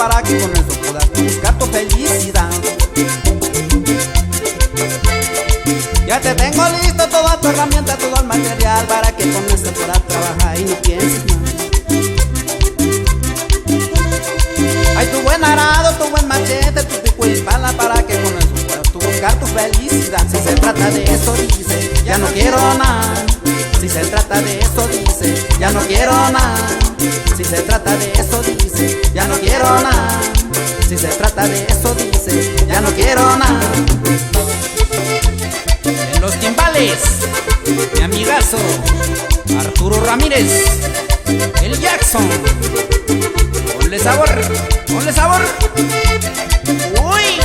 para que con eso puedas buscar tu felicidad. Ya te tengo listo toda tu herramienta, todo el material para que con eso puedas trabajar y no pienses más. Hay tu buen arado, tu buen machete, tu pico y pala para que con eso puedas tú buscar tu felicidad. Si se trata de eso dice, ya no quiero nada. Si se trata de eso dice, ya no quiero nada. Si se trata de eso dice, ya no quiero nada. Si se trata de eso dice, ya no quiero nada. En los timbales, mi amigazo Arturo Ramírez, el Jackson. Ponle sabor, ponle sabor. ¡Uy!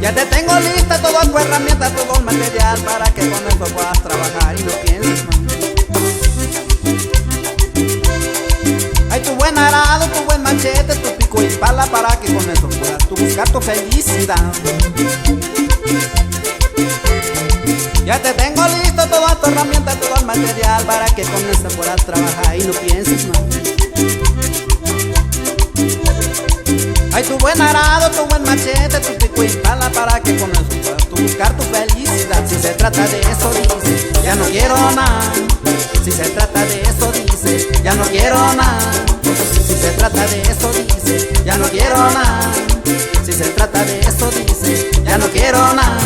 Ya te tengo lista toda tu herramienta, todo el material para que con eso puedas trabajar y no pienses más. Hay tu buen arado, tu buen machete, tu pico y pala para que con eso puedas tú buscar tu felicidad. Ya te tengo listo toda tu herramienta, todo el material para que con eso puedas trabajar y no pienses más. Hay tu buen arado, tu buen machete, tu pico y pala para que con eso puedas tú buscar tu felicidad. Si se trata de eso dice, ya no quiero nada. Si se trata de eso dice, ya no quiero nada. Si se trata de eso dice, ya no quiero nada. Si se trata de eso dice, ya no quiero nada.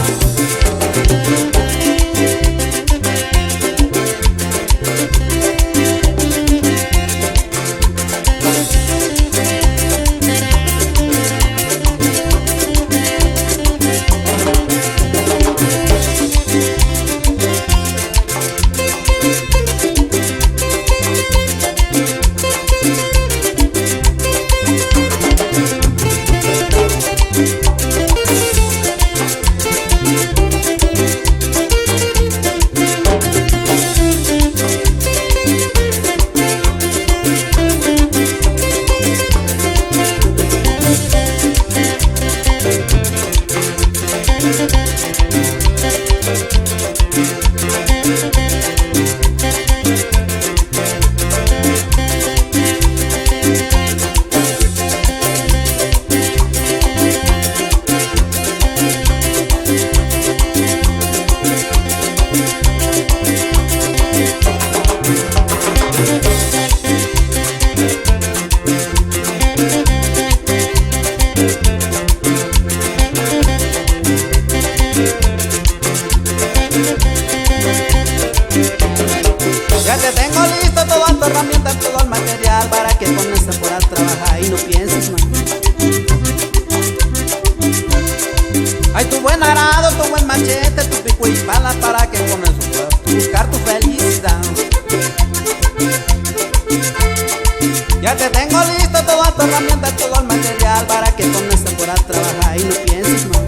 Ya te tengo listo toda tu herramienta, todo el material para que con esto puedas trabajar y no pienses más. Hay tu buen arado, tu buen machete, tu pico y pala para que con eso puedas tú buscar tu felicidad. Ya te tengo listo toda tu herramienta, todo el material para que con esto puedas trabajar y no pienses más.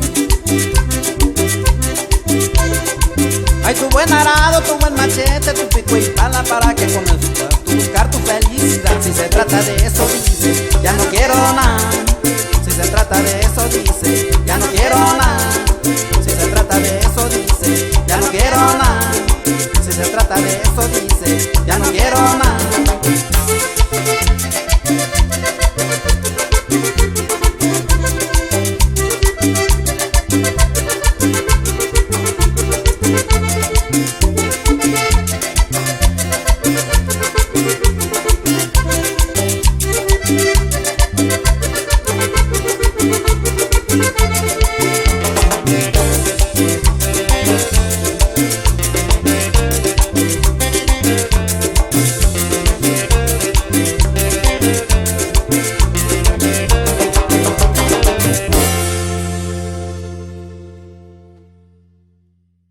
Hay tu buen arado, tu buen machete, tu pico y pala para que con eso puedas tú buscar tu felicidad. Si se trata de eso dice, ya no quiero nada. Si se trata de eso dice, ya no quiero nada. Si se trata de eso dice, ya no quiero nada. Si se trata de eso dice,